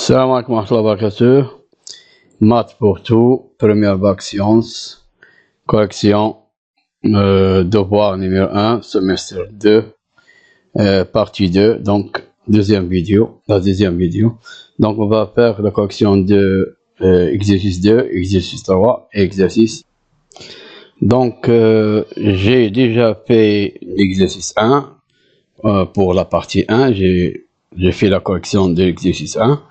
Salam alaikum wa rahmatullahi wa barakatuh. Maths pour tout, première bac sciences, correction, devoir numéro 1, semestre 2, partie 2, donc la deuxième vidéo. Donc on va faire la correction de exercice 2, exercice 3 et exercice. Donc j'ai déjà fait l'exercice 1 pour la partie 1, j'ai fait la correction de l'exercice 1.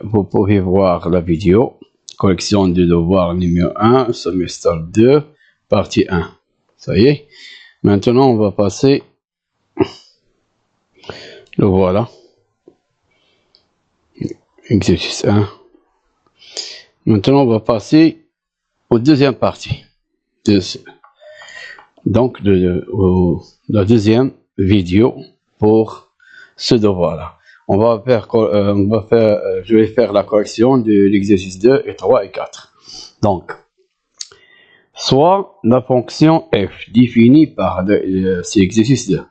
Vous pouvez voir la vidéo, correction du devoir numéro 1, semestre 2, partie 1. Ça y est. Maintenant, on va passer, le voilà, exercice 1. Maintenant, on va passer aux deuxième partie. Donc, la deuxième vidéo pour ce devoir-là. Je vais faire la correction de l'exercice 2 et 3 et 4. Donc, soit la fonction f définie par cet exercice 2.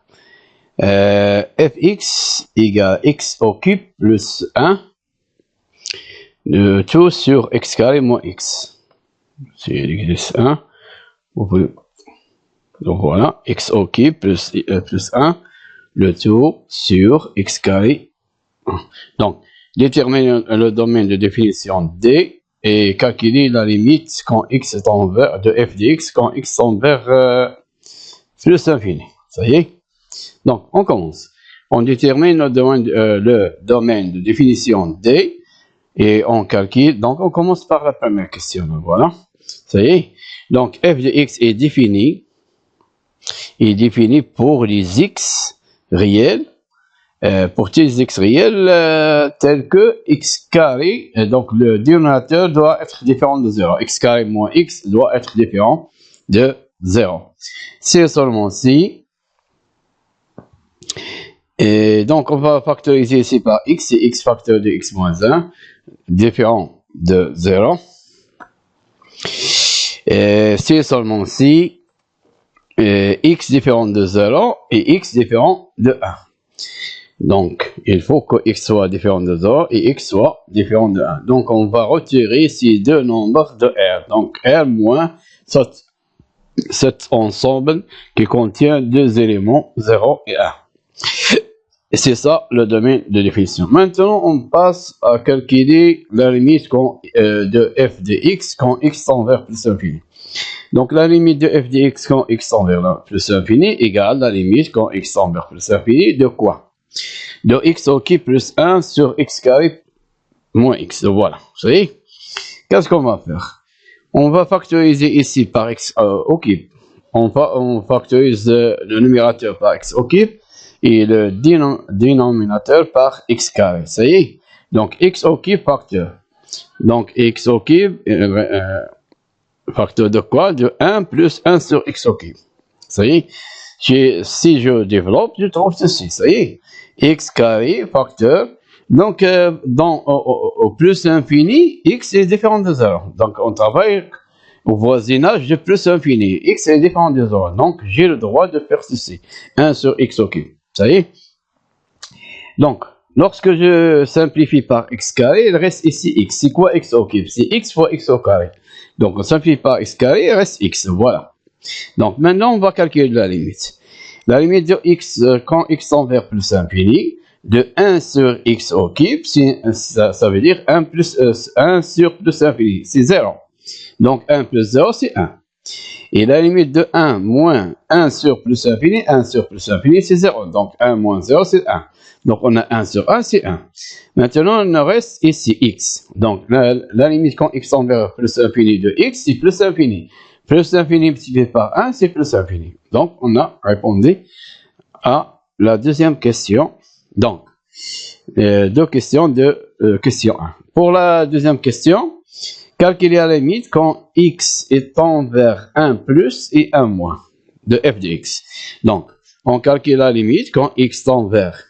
Fx égale x au cube plus 1, tout sur x carré moins x. C'est l'exercice 1. Donc voilà, x au cube plus 1, le tout sur x carré. Donc, déterminer le domaine de définition D et calculer la limite quand x tend vers de f de x quand x tend vers plus infini. Ça y est. Donc, on commence. On détermine le domaine de définition D et on calcule. Donc, on commence par la première question. Voilà. Ça y est. Donc, f de x est défini. Il est défini pour les x réels. Pour tous les x réels tels que x carré, donc le dénominateur doit être différent de 0. X carré moins x doit être différent de 0. C'est seulement si. Et donc on va factoriser ici par x, c'est x facteur de x moins 1, différent de 0. C'est seulement si x différent de 0 et x différent de 1. Donc, il faut que x soit différent de 0 et x soit différent de 1. Donc, on va retirer ces deux nombres de R. Donc, R moins cet ensemble qui contient deux éléments, 0 et 1. Et c'est ça le domaine de définition. Maintenant, on passe à calculer la limite de f de x quand x tend vers plus infini. Donc, la limite de f de x quand x tend vers plus infini égale la limite quand x tend vers plus infini de quoi? De x au cube plus 1 sur x carré moins x. Voilà. Vous savez, qu'est-ce qu'on va faire? On va factoriser ici par x au cube. On factorise le numérateur par x au cube et le dénominateur par x carré. Ça y est. Donc, x au cube facteur. Donc, x au cube, facteur de quoi? De 1 plus 1 sur x au cube. Ça y est. Si je développe, je trouve ceci. Ça y est. X carré facteur. Donc, au plus infini, x est différent de 0. Donc, on travaille au voisinage de plus infini. X est différent de 0. Donc, j'ai le droit de faire ceci. 1 sur x au cube. Ça y est. Donc, lorsque je simplifie par x carré, il reste ici x. C'est quoi x au cube? C'est x fois x au carré. Donc, on simplifie par x carré, il reste x. Voilà. Donc, maintenant, on va calculer la limite. La limite de x quand x tend vers plus infini, de 1 sur x au cube, ça veut dire 1 sur plus infini, c'est 0. Donc 1 plus 0, c'est 1. Et la limite de 1 moins 1 sur plus infini, c'est 0. Donc 1 moins 0, c'est 1. Donc on a 1 sur 1, c'est 1. Maintenant, il nous reste ici x. Donc la limite quand x tend vers plus infini de x, c'est plus infini. Plus infini multiplié par 1, c'est plus infini. Donc, on a répondu à la deuxième question. Donc, deux questions de question 1. Pour la deuxième question, calculer la limite quand x tend vers 1 plus et 1 moins de f de x. Donc, on calcule la limite quand x tend vers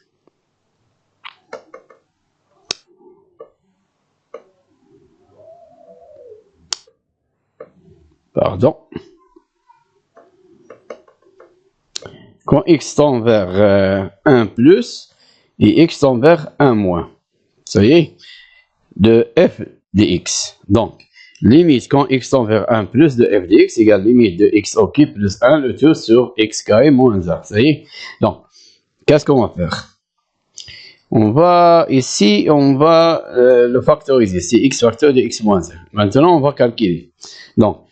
quand x tend vers 1 plus et x tend vers 1 moins. ça y est, de f de x. Donc, limite quand x tend vers 1 plus de f de x égale limite de x au cube plus 1, le tout sur x carré moins 1. Ça y est. Donc, qu'est-ce qu'on va faire? On va, ici, on va le factoriser. C'est x facteur de x moins 1. Maintenant, on va calculer. Donc,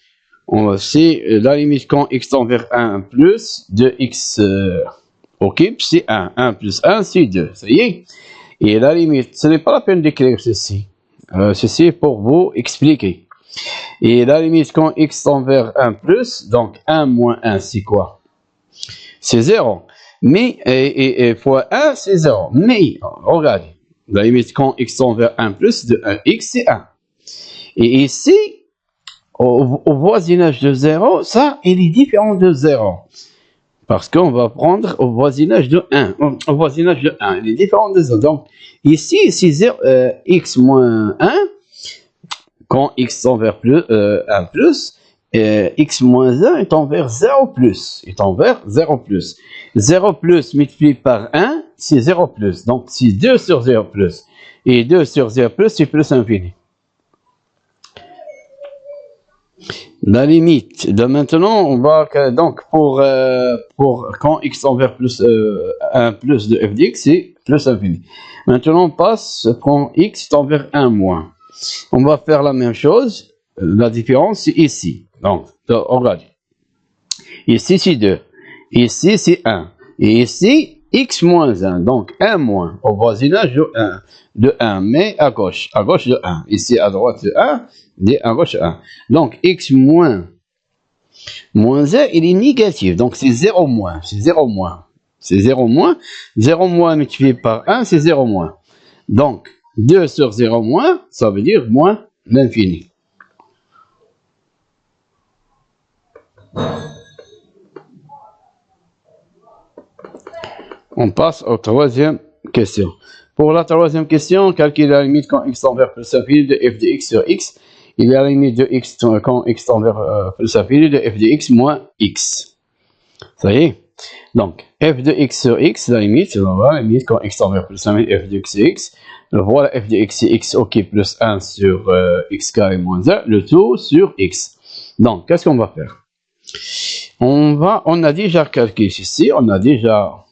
c'est la limite quand x tend vers 1 plus de x au cube, c'est 1. 1 plus 1, c'est 2. Ça y est. Et la limite, ce n'est pas la peine d'écrire ceci. Ceci est pour vous expliquer. Et la limite quand x tend vers 1 plus, donc 1 moins 1, c'est quoi? C'est 0. Mais, et fois 1, c'est 0. Mais, regardez, la limite quand x tend vers 1 plus de 1x, c'est 1. Et ici, au voisinage de 0, ça, il est différent de 0. Parce qu'on va prendre au voisinage de 1. Au voisinage de 1, il est différent de 0. Donc, ici, c'est 0, x moins 1. Quand x tend vers 1 plus, x moins 1 est envers 0 plus. Est envers 0 plus. 0 plus multiplié par 1, c'est 0 plus. Donc, c'est 2 sur 0 plus. Et 2 sur 0 plus, c'est plus infini. La limite de maintenant, on va donc pour quand x tend vers plus 1 plus de f de x, c'est plus infini. Maintenant, on passe quand x tend vers 1 moins. On va faire la même chose. La différence, c'est ici. Donc, regarde. Ici, c'est 2. Ici, c'est 1. Et ici, x moins 1. Donc, 1 moins. Au voisinage de 1. Mais à gauche de 1. Ici, à droite de 1. Et à gauche de 1. Donc, x moins 1, il est négatif. Donc, c'est 0 moins. C'est 0 moins. C'est 0 moins. 0 moins multiplié par 1, c'est 0 moins. Donc, 2 sur 0 moins, ça veut dire moins l'infini. On passe aux troisième question. Pour la troisième question, calculer la limite quand x tend vers plus l'infini de f de x sur x. Il y a la limite de x quand x tend vers plus l'infini de f de x moins x. Ça y est. Donc, f de x sur x, la limite, la limite quand x tend vers plus l'infini de f de x sur x. Voilà f de x, c'est x au cube plus 1 sur x carré moins 1, le tout sur x. Donc, qu'est-ce qu'on va faire? On a déjà calculé ici, on a déjà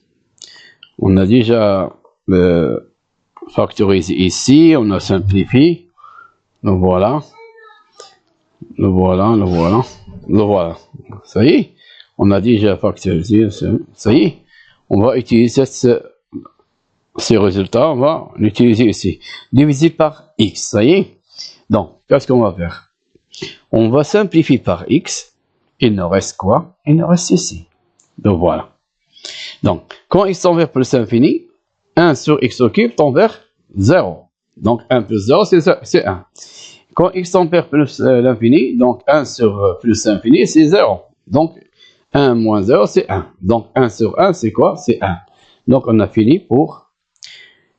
factorisé ici, on a simplifié. Le voilà. Ça y est, on a déjà factorisé, ça y est. On va utiliser ces résultats, on va l'utiliser ici. Divisé par x, ça y est. Donc, qu'est-ce qu'on va faire? On va simplifier par x. Il nous reste quoi? Il nous reste ici. Donc, voilà. Donc, quand x tend vers plus l'infini, 1 sur x au cube tend vers 0. Donc, 1 plus 0, c'est 1. Quand x tend vers plus l'infini, donc 1 sur plus l'infini, c'est 0. Donc, 1 moins 0, c'est 1. Donc, 1 sur 1, c'est quoi? C'est 1. Donc, on a fini pour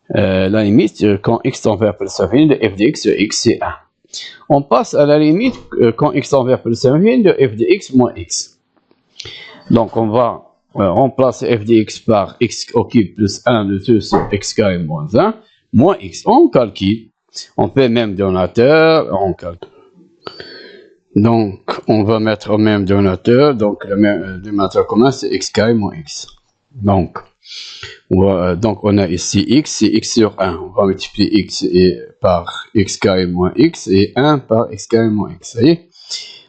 la limite quand x tend vers plus l'infini de f de x sur x, c'est 1. On passe à la limite quand x tend vers plus l'infini de f de x moins x. Donc, on va remplacer f de x par x au cube plus 1 de 2 sur x carré moins 1, moins x. On calcule. On fait même donateur, on calcule. Donc, on va mettre au même donateur. Donc, le dénominateur commun, c'est x carré moins x. Donc, on a ici x, c'est x sur 1. On va multiplier x par x carré moins x et 1 par x carré moins x. Vous voyez?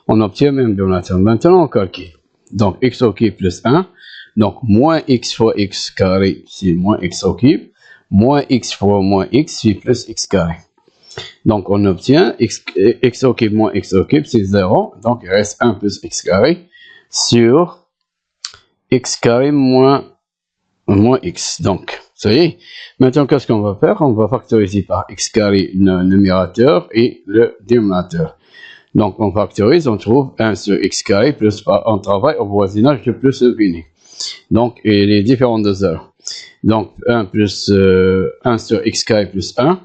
On obtient le même donateur. Maintenant, on calcule. Donc, x au cube plus 1. Donc, moins x fois x carré, c'est moins x au cube. Moins x fois moins x, c'est plus x carré. Donc, on obtient x au cube moins x au cube, c'est 0. Donc, il reste 1 plus x carré sur x carré moins x. Donc, ça y est. Maintenant, qu'est-ce qu'on va faire? On va factoriser par x carré le numérateur et le dénominateur. Donc, on factorise, on trouve 1 sur x carré plus, on travaille au voisinage de plus infini. Donc, il est différent de 0. Donc, 1 plus 1 sur x carré plus 1.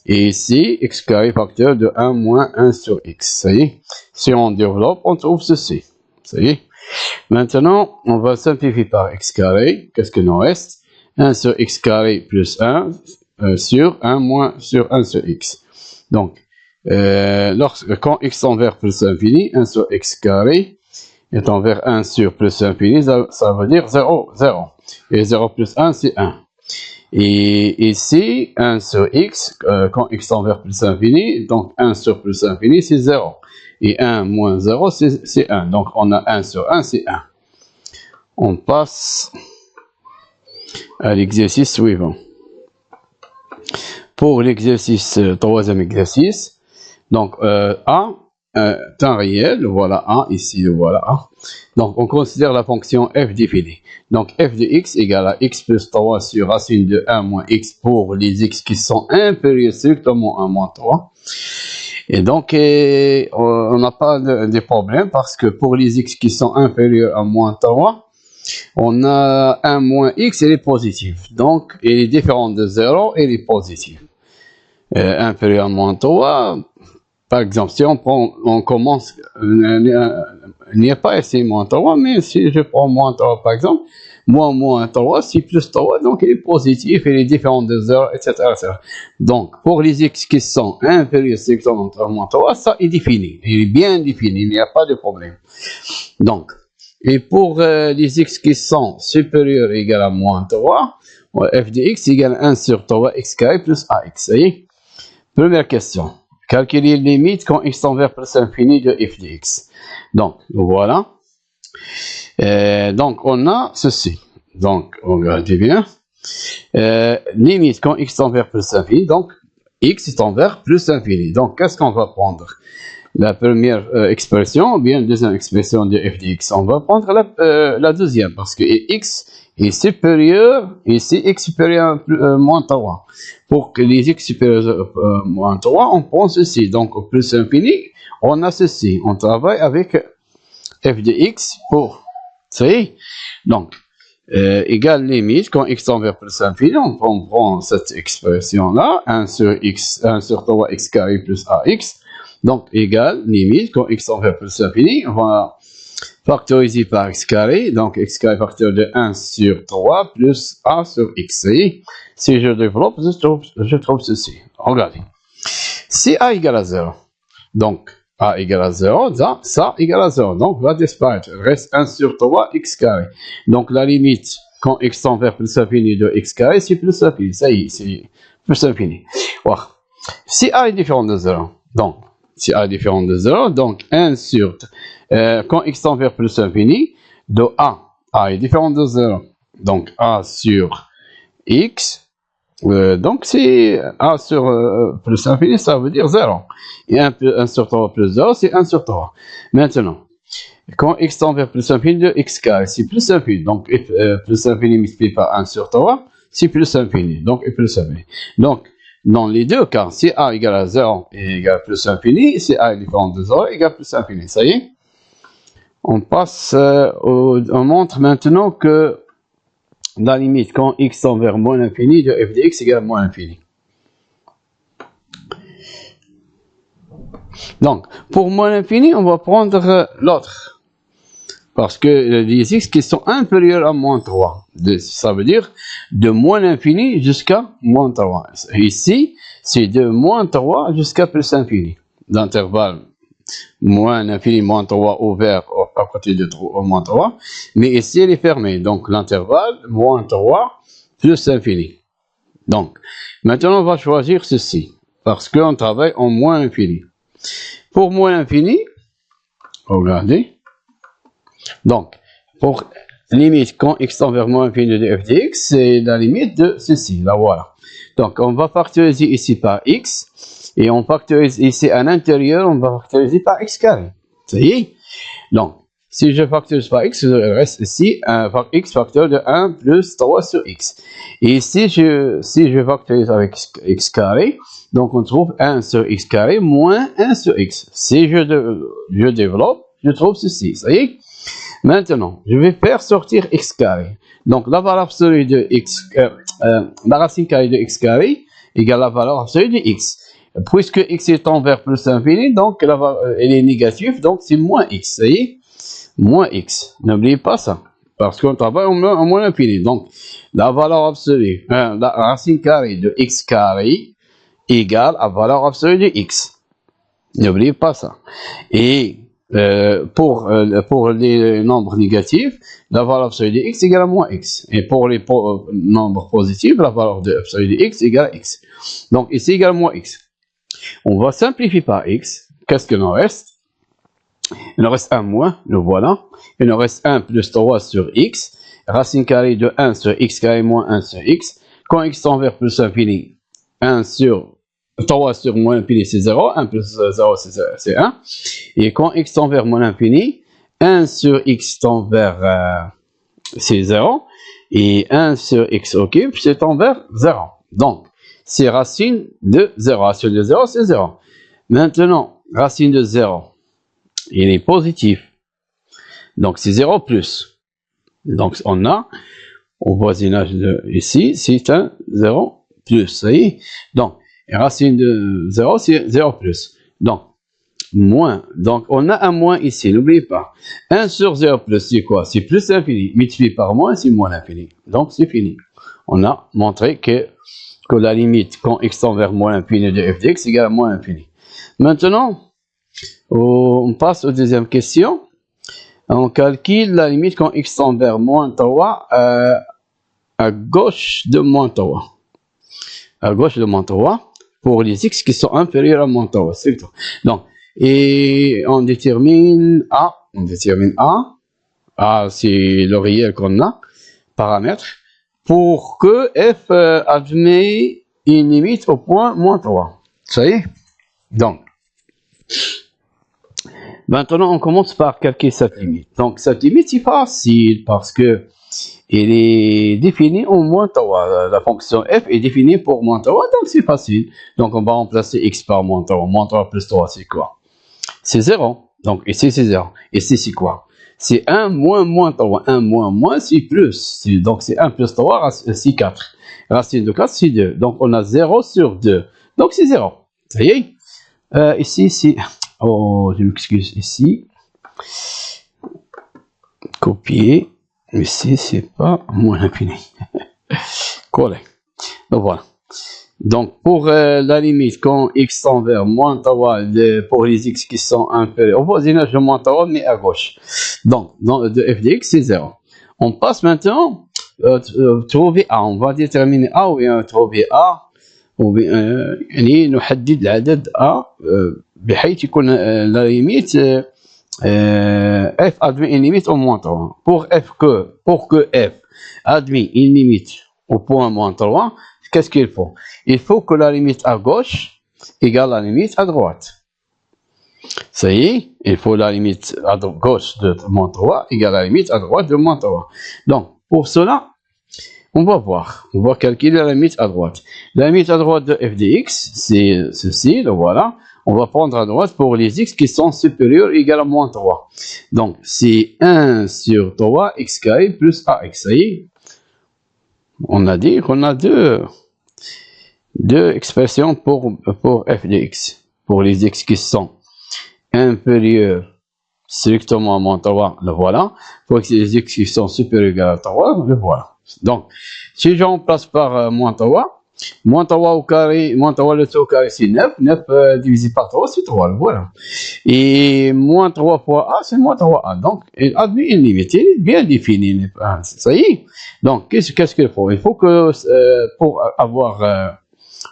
Et ici, x carré facteur de 1 moins 1 sur x. Ça y est. Si on développe, on trouve ceci. Ça y est. Maintenant, on va simplifier par x carré. Qu'est-ce qu'il nous reste? 1 sur x carré plus 1. sur 1 moins sur 1 sur x. Donc, quand x tend vers plus infini, 1 sur x carré étant vers 1 sur plus infini, ça veut dire 0, 0. Et 0 plus 1, c'est 1. Et ici, 1 sur x, quand x tend vers plus infini, donc 1 sur plus infini, c'est 0. Et 1 moins 0, c'est 1. Donc, on a 1 sur 1, c'est 1. On passe à l'exercice suivant. Pour l'exercice, troisième exercice, donc A, temps réel, voilà A, ici, voilà A. Donc, on considère la fonction f définie. Donc, f de x égale à x plus 3 sur racine de 1 moins x pour les x qui sont inférieurs strictement à moins 3. Et donc, on n'a pas de problème parce que pour les x qui sont inférieurs à moins 3, on a 1 moins x, elle est positive. Donc, elle est différente de 0, elle est positive. Inférieur à moins 3, par exemple, si on commence, il n'y a pas ici moins 3, mais si je prends moins 3 par exemple, moins 3, c'est plus 3, donc il est positif, il est différent de 0, etc., etc. Donc, pour les x qui sont inférieurs strictement à moins 3, ça est défini, il est bien défini, il n'y a pas de problème. Donc, et pour les x qui sont supérieurs égale à moins 3, f de x égale 1 sur 3 x carré plus ax. Vous voyez? Première question. Calculer les limites quand x tend vers plus infini de f de x. Donc, voilà. Donc, on a ceci. Donc, regardez bien. Limite quand x tend vers plus infini. Donc, x tend vers plus infini. Donc, qu'est-ce qu'on va prendre? La première expression, ou bien la deuxième expression de f de x. On va prendre la deuxième, parce que x est supérieur, ici x supérieur à moins 3. Pour que les x supérieurs à moins 3, on prend ceci. Donc, au plus infini, on a ceci. On travaille avec f de x pour c. Donc, égale limite, quand x tend vers plus infini, on prend cette expression-là, 1 sur 3 x carré plus ax. Donc, égale limite, quand x tend vers plus infini, on va factoriser par x carré. Donc, x carré facteur de 1 sur 3 plus a sur x. Si je développe, je trouve ceci. Regardez. Si a égale à 0, donc a égale à 0, ça égale à 0. Donc, va disparaître. Il reste 1 sur 3 x carré. Donc, la limite, quand x tend vers plus infini de x carré, c'est plus infini. Ça y est, c'est plus infini. Voilà. Si a est différent de 0, donc, si a est différent de 0, donc 1 sur, quand x tend vers plus infini, de a est différent de 0, donc a sur x, donc c'est a sur plus infini, ça veut dire 0. Et 1 sur 3 plus 0, c'est 1 sur 3. Maintenant, quand x tend vers plus infini de x carré, c'est plus infini, donc plus infini multiplié par 1 sur 3, c'est plus infini, donc plus infini. Donc, dans les deux cas, si a égale à 0 et égale plus infini, si a est différent de 0 égale plus infini. Ça y est? On passe, on montre maintenant que la limite quand x tend vers moins l'infini de f de x égale moins l'infini. Donc, pour moins l'infini, on va prendre l'autre. Parce que les x qui sont inférieurs à moins 3, ça veut dire de moins l'infini jusqu'à moins 3. Ici, c'est de moins 3 jusqu'à plus infini. L'intervalle moins l'infini, moins 3 ouvert à côté de moins 3. Mais ici, elle est fermée. Donc, l'intervalle moins 3 plus infini. Donc, maintenant, on va choisir ceci. Parce qu'on travaille en moins infini. Pour moins infini, regardez. Donc, pour limite quand x tend vers moins infini de f de x, c'est la limite de ceci, là voilà. Donc, on va factoriser ici par x, et on factorise ici à l'intérieur, on va factoriser par x carré. Ça y est? Donc, si je factorise par x, il reste ici x facteur de 1 plus 3 sur x. Et ici, si je factorise avec x carré, donc on trouve 1 sur x carré moins 1 sur x. Si je développe, je trouve ceci, ça y est? Maintenant, je vais faire sortir x carré. Donc, la valeur absolue de x, la racine carrée de x carré égale la valeur absolue de x. Puisque x est envers plus infini, donc elle est négative, donc c'est moins x. Vous voyez? Moins x. N'oubliez pas ça. parce qu'on travaille au moins infini. Donc, la valeur absolue, la racine carrée de x carré égale à valeur absolue de x. N'oubliez pas ça. Et pour les nombres négatifs, la valeur absolue de x égale à moins x. Et pour les nombres positifs, la valeur absolue de x égale à x. Donc ici égale à moins x. On va simplifier par x. Qu'est-ce qu'il nous reste? Il nous reste 1 moins, le voilà. Il nous reste 1 plus 3 sur x. Racine carrée de 1 sur x carré moins 1 sur x. Quand x tend vers plus l'infini, 1 sur 3 sur moins l'infini, c'est 0. 1 plus 0, c'est 1. Et quand x tend vers moins l'infini, 1 sur x tend vers c'est 0. Et 1 sur x au cube, c'est tend vers 0. Donc, c'est racine de 0. Racine de 0, c'est 0. Maintenant, racine de 0, il est positif. Donc, c'est 0 plus. Donc, on a, au voisinage de ici, c'est un 0 plus. Vous voyez? Donc, racine de 0, c'est 0 plus. Donc, moins. Donc, on a un moins ici, n'oubliez pas. 1 sur 0 plus, c'est quoi? C'est plus l'infini. Multiplié par moins, c'est moins l'infini. Donc, c'est fini. On a montré que la limite, quand x tend vers moins l'infini de f de x égale à moins l'infini. Maintenant, on passe aux deuxième question. On calcule la limite quand x tend vers moins 3 à gauche de moins 3. À gauche de moins 3 pour les x qui sont inférieurs à moins 3. C'est tout. Donc, et on détermine A. On détermine A. A, c'est le réel qu'on a. Paramètre. Pour que f admet une limite au point moins 3. Ça y est? Donc, maintenant, on commence par calculer cette limite. Donc, cette limite, c'est facile parce que il est défini au moins 3. La fonction f est définie pour moins 3, donc c'est facile. Donc, on va remplacer x par moins 3. Moins 3 plus 3, c'est quoi? C'est 0. Donc, ici, c'est 0. Ici, c'est quoi? C'est 1 moins 3. 1 moins, c'est plus. Donc, c'est 1 plus 3, c'est 4. Racine de 4, c'est 2. Donc, on a 0 sur 2. Donc, c'est 0. Ça y est? Ici, c'est... Oh, je m'excuse. Ici. Copier. Ici, c'est pas moins l'infini. Coller. Donc, voilà. Donc, pour la limite, quand x tend vers moins 3, pour les x qui sont inférieurs au voisinage de moins 3, mais à gauche. Donc, de f de x, c'est 0. On passe maintenant, trouver A. On va déterminer A ou bien trouver A. يعني نحدد العدد A بحيث يكون la limite f admet une limite au moins 3. Pour que f admet une limite au point moins 3, qu'est-ce qu'il faut? Il faut que la limite à gauche égale la limite à droite. Ça y est, il faut la limite à gauche de moins 3 égale la limite à droite de moins 3. Donc, pour cela, on va calculer la limite à droite. La limite à droite de f de x, c'est ceci, le voilà. On va prendre à droite pour les x qui sont supérieurs ou égales à moins 3. Donc, c'est 1 sur 3 x carré plus ax. Ça y est, on a dit qu'on a deux expressions pour f de x. Pour les x qui sont inférieurs strictement à moins 3, le voilà. Pour les x qui sont supérieurs ou égales à 3, le voilà. Donc, si je remplace par moins 3 au carré, moins 3 le tout au carré, c'est 9. 9 divisé par 3, c'est 3, voilà. Et moins 3 fois A, c'est moins 3A. Donc, il admet une limite. Il est bien défini. Ça y est. Donc, qu'est-ce qu'il faut? Il faut que,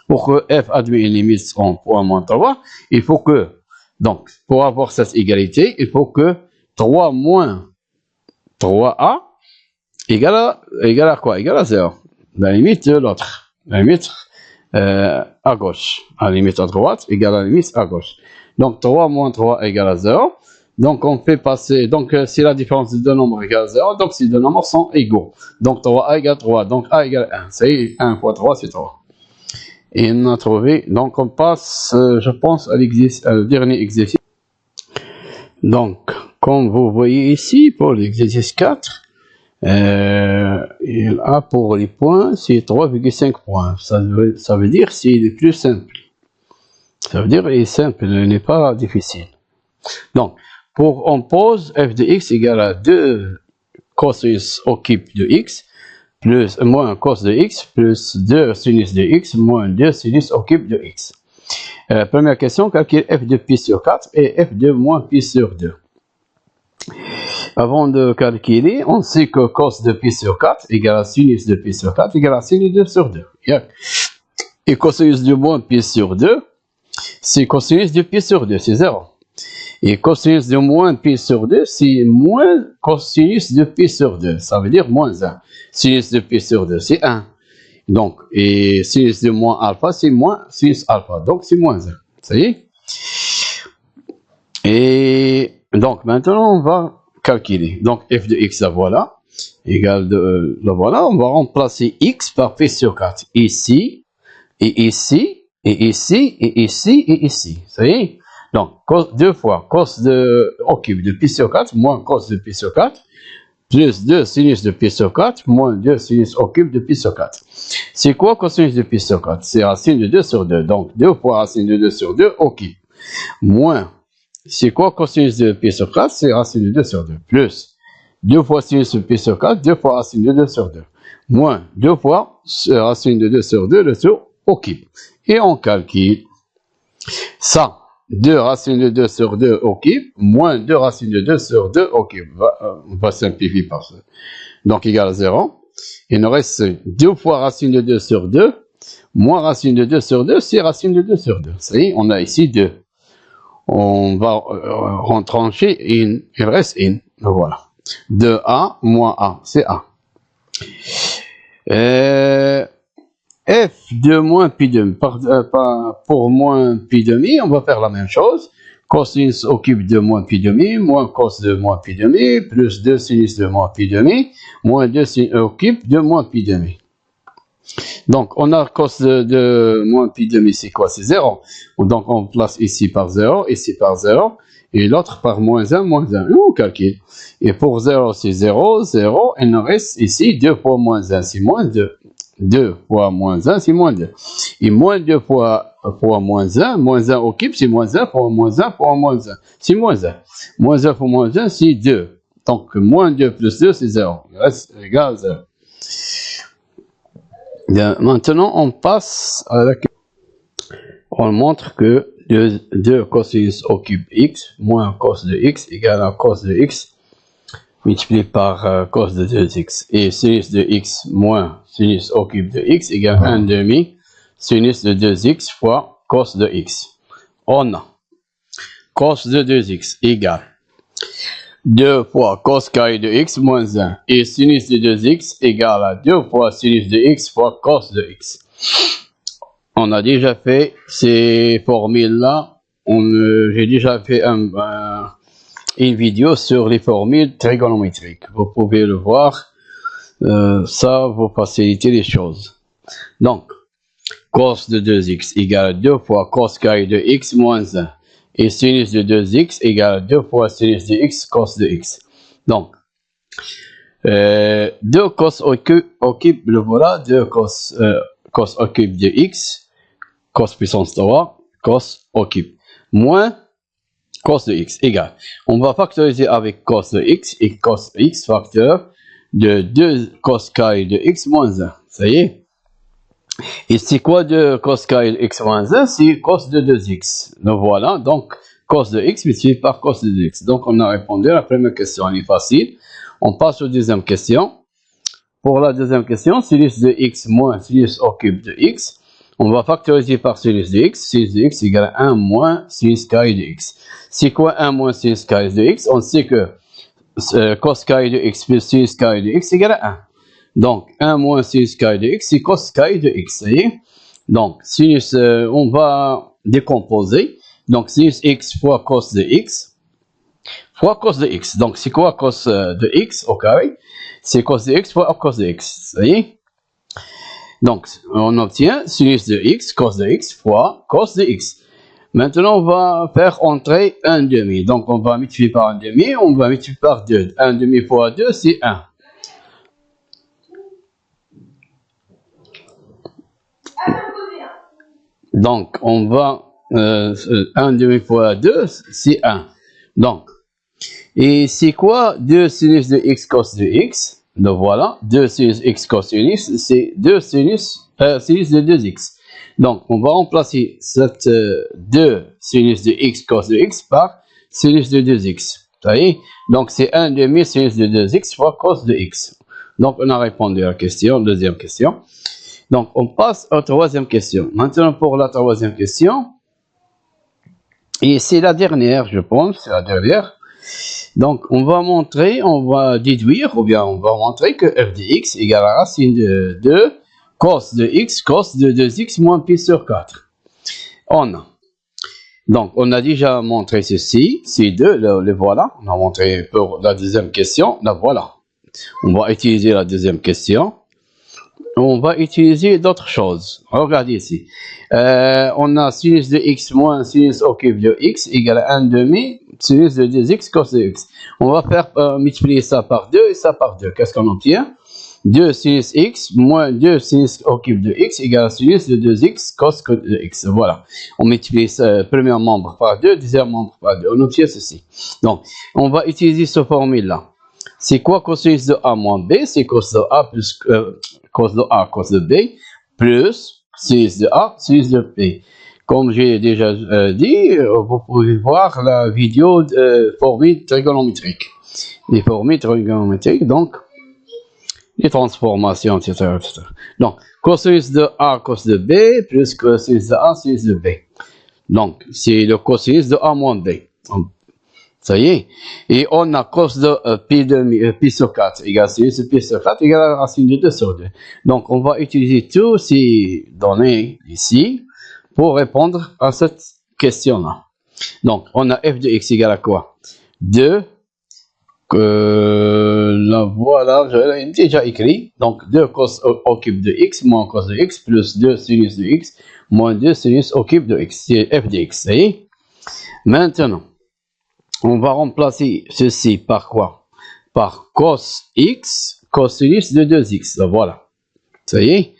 pour que f admet une limite en point moins 3, il faut que, donc, pour avoir cette égalité, il faut que 3 moins 3A égale à quoi? Égale à 0. La limite de l'autre. La limite à gauche. La limite à droite égale à la limite à gauche. Donc 3 moins 3 égale à 0. Donc on fait passer. Donc si la différence des deux nombres égale à 0, donc ces deux nombres sont égaux. Donc 3A égale 3. Donc A égale 1. C'est 1 fois 3, c'est 3. Et on a trouvé. Donc on passe, je pense, à le dernier exercice. Donc, comme vous voyez ici, pour l'exercice 4, il a pour les points, c'est 3,5 points. Ça veut dire c'est le plus simple. Ça veut dire il est simple, il n'est pas difficile. Donc, on pose f de x égale à 2 cosinus au cube de x, plus moins cos de x, plus 2 sinus de x, moins 2 sinus au cube de x. Première question, calcule f de pi sur 4 et f de moins pi sur 2. Avant de calculer, on sait que cos de pi sur 4 égale à sinus de pi sur 4 égale à sinus de 2 sur 2. Et cosinus de moins pi sur 2, c'est cosinus de pi sur 2, c'est 0. Et cosinus de moins pi sur 2, c'est moins cosinus de pi sur 2. Ça veut dire moins 1. Sinus de pi sur 2, c'est 1. Donc, et sinus de moins alpha, c'est moins sinus alpha. Donc, c'est moins 1. Ça y est? Et donc, maintenant, on va calculer. Donc, f de x, la voilà. Égale de, la voilà. On va remplacer x par pi sur 4. Ici, et ici, et ici, et ici, et ici. Ça y est? Donc, deux fois cos de au cube de pi sur 4 moins cos de pi sur 4 plus 2 sinus de pi sur 4 moins 2 sinus au cube de pi sur 4. C'est quoi cosinus de pi sur 4? C'est racine de 2 sur 2. Donc, 2 fois racine de 2 sur 2 au cube. Moins, c'est quoi cosinus de pi sur 4? C'est racine de 2 sur 2. Plus, 2 fois sinus de pi sur 4, 2 fois racine de 2 sur 2. Moins, 2 fois racine de 2 sur 2, le sur au cube. Et on calcule ça. 2 racines de 2 sur 2 au cube, moins 2 racines de 2 sur 2 au cube. On va simplifier par ça. Donc, égal à 0. Il nous reste 2 fois racine de 2 sur 2, moins racine de 2 sur 2, c'est racine de 2 sur 2. Ça y est, on a ici 2. On va retrancher in, il reste in. Voilà. 2a moins a, c'est a. F de moins pi demi, pour moins pi demi, on va faire la même chose. Cosinus au cube de moins pi demi, moins cos de moins pi demi, plus 2 sinus de moins pi demi, moins 2 sinus au cube de moins pi demi. Donc, on a cos de moins pi demi, c'est quoi? C'est 0. Donc, on place ici par 0, ici par 0, et l'autre par moins 1, moins 1. On calcule. Et pour 0, c'est 0, 0, et il nous reste ici 2 fois moins 1, c'est moins 2. 2 fois moins 1, c'est moins 2. Et moins 2 fois moins 1 au cube, c'est moins 1 fois moins 1 fois moins 1. C'est moins 1. Moins 1 fois moins 1, c'est 2. Donc, moins 2 plus 2, c'est 0. Il reste égal à 0. Bien, maintenant, on passe à la question. On montre que 2 cosinus au cube x moins cos de x égale à cos de x multiplié par cos de 2x. Et sinus de x moins sinus au cube de x égale 1 demi sinus de 2x fois cos de x. On a cos de 2x égale 2 fois cos carré de x moins 1. Et sinus de 2x égale à 2 fois sinus de x fois cos de x. On a déjà fait ces formules-là. J'ai déjà fait une vidéo sur les formules trigonométriques. Vous pouvez le voir. Ça vous facilite les choses. Donc, cos de 2x égale à 2 fois cos carré de x moins 1. Et sinus de 2x égale à 2 fois sinus de x cos de x. Donc, 2 cos au cube, le voilà, 2 cos au cube de x, cos puissance 3, cos au cube, moins cos de x égale. On va factoriser avec cos de x et cos x facteur de 2 cos carré de x moins 1. Ça y est. Et c'est quoi de cos carré de x moins 1? C'est cos de 2x. Donc voilà, donc cos de x multiplié par cos de 2x. Donc on a répondu à la première question, elle est facile. On passe aux deuxième question. Pour la deuxième question, sinus de x moins sinus au cube de x. On va factoriser par sinus de x. Sinus de x égale à 1 moins sinus carré de x. C'est quoi 1 moins sinus carré de x? On sait que cos carré de x plus sinus carré de x égale à 1. Donc, 1 moins sinus carré de x, c'est cos carré de x. Vous voyez? Donc, sinus, on va décomposer. Donc, sinus x fois cos de x fois cos de x. Donc, c'est quoi cos de x au carré? C'est cos de x fois cos de x. Vous voyez? Donc, on obtient sinus de x, cos de x fois cos de x. Maintenant, on va faire entrer 1 demi. Donc, on va multiplier par 1 demi, on va multiplier par 2. 1 demi fois 2, c'est 1. Donc, on va 1 demi fois 2, c'est 1. Donc, Et c'est quoi 2 sinus de x cos de x? Donc voilà, 2 sinus x cos sinus, c'est 2 sinus, sinus de 2x. Donc on va remplacer cette 2 sinus de x cos de x par sinus de 2x. Vous voyez? Donc c'est 1 demi sinus de 2x fois cos de x. Donc on a répondu à la question, deuxième question. Donc on passe à la troisième question. Maintenant pour la troisième question, et c'est la dernière, je pense, c'est la dernière. Donc on va montrer, on va déduire, ou bien on va montrer que f de x égale à racine de 2 cos de x cos de 2x moins pi sur 4. Donc on a déjà montré ceci, ces deux, le voilà. On a montré pour la deuxième question, là voilà. On va utiliser la deuxième question. On va utiliser d'autres choses. Regardez ici. On a sinus de x moins sinus au cube de x égale à 1 demi sinus de 2x cos de x. On va faire multiplier ça par 2 et ça par 2. Qu'est-ce qu'on obtient? 2 sinus x moins 2 sinus au cube de x égale à sinus de 2x cos de x. Voilà. On multiplie ce premier membre par 2, deuxième membre par 2. On obtient ceci. Donc, on va utiliser ce formule-là. C'est quoi cosinus de A moins B? C'est cos de A plus cos de A cos de B plus sinus de A sinus de B. Comme j'ai déjà dit, vous pouvez voir la vidéo de formules trigonométriques. Les formules trigonométriques, donc les transformations, etc., etc. Donc, cosinus de A cos de B plus cosinus de A sinus de B. Donc, c'est le cosinus de A moins B. Ça y est. Et on a cos de pi sur 4 égale sinus de pi sur 4 égale à racine de 2 sur 2. Donc, on va utiliser tous ces données ici pour répondre à cette question-là. Donc, on a f de x égale à quoi? 2. Là, voilà, je l'ai déjà écrit. Donc, 2 cos au cube de x moins cos de x plus 2 sinus de x moins 2 sinus au cube de x. C'est f de x. Ça y est. Maintenant, on va remplacer ceci par quoi? Par cos x, cosinus de 2x. Voilà. Ça y est.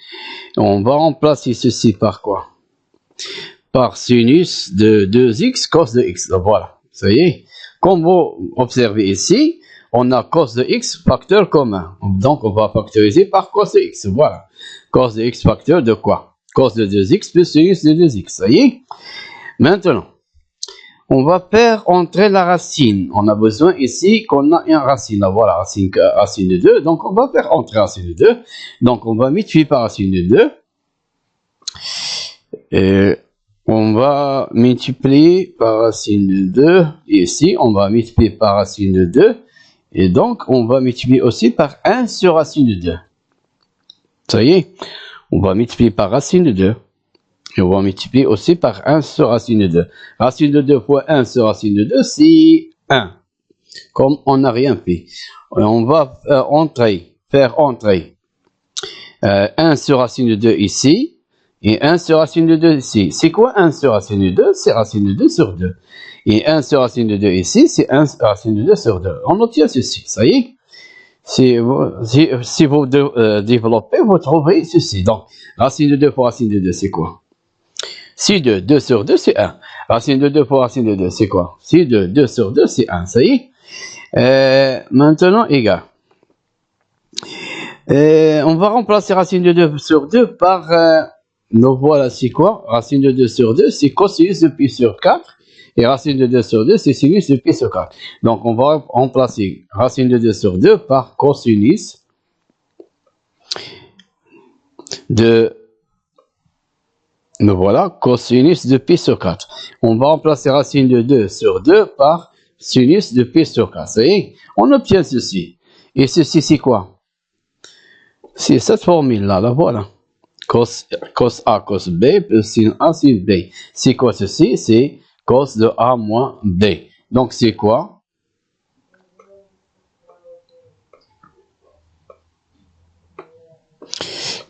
On va remplacer ceci par quoi? Par sinus de 2x cos de x. Voilà. Ça y est. Comme vous observez ici, on a cos de x facteur commun. Donc, on va factoriser par cos de x. Voilà. Cos de x facteur de quoi? Cos de 2x plus sinus de 2x. Ça y est. Maintenant, on va faire entrer la racine. On a besoin ici qu'on a une racine. Voilà, racine de 2. Donc, on va faire entrer racine de 2. Donc, on va multiplier par racine de 2. Et on va multiplier par racine de 2. Ici, on va multiplier par racine de 2. Et donc, on va multiplier aussi par 1 sur racine de 2. Ça y est. On va multiplier par racine de 2. Et on va multiplier aussi par 1 sur racine de 2. Racine de 2 fois 1 sur racine de 2, c'est 1. Comme on n'a rien fait. On va faire entrer 1 sur racine de 2 ici. Et 1 sur racine de 2 ici. C'est quoi 1 sur racine de 2? C'est racine de 2 sur 2. Et 1 sur racine de 2 ici, c'est 1 sur racine de 2 sur 2. On obtient ceci. Ça y est. Si vous développez, vous trouverez ceci. Donc, racine de 2 fois racine de 2, c'est quoi? Si de 2 sur 2, c'est 1. Racine de 2 fois racine de 2, c'est quoi? Si de 2 sur 2, c'est 1. Ça y est. Maintenant, égal. On va remplacer racine de 2 sur 2 par... donc voilà, c'est quoi? Racine de 2 sur 2, c'est cosinus de pi sur 4. Et racine de 2 sur 2, c'est sinus de pi sur 4. Donc, on va remplacer racine de 2 sur 2 par cosinus de... voilà, cosinus de pi sur 4. On va remplacer racine de 2 sur 2 par sinus de pi sur 4. Ça y est, on obtient ceci. Et ceci, c'est quoi? C'est cette formule-là, là, voilà. Cos A, cos B, plus sin A, sin B. C'est quoi ceci? C'est cos de A moins B. Donc, c'est quoi?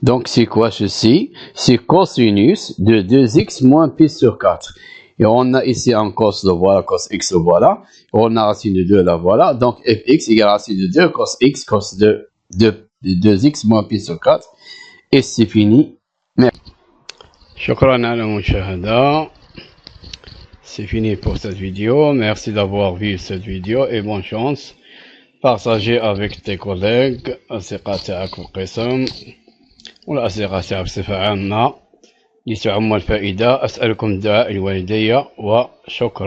Donc, c'est quoi ceci? C'est cosinus de 2x moins pi sur 4. Et on a ici un cos de voilà, cos x de voilà. On a racine de 2 là, voilà. Donc, fx égale racine de 2 cos x, cos de 2x moins pi sur 4. Et c'est fini. شكرا على المشاهدة. C'est fini pour cette vidéo. Merci d'avoir vu cette vidéo et bonne chance. Partagez avec tes collègues أصدقاء تاعك في القسم والأصدقاء تاعك بصفة عامة لتعم الفائدة. أسألكم دعاء الوالدية وشكرا.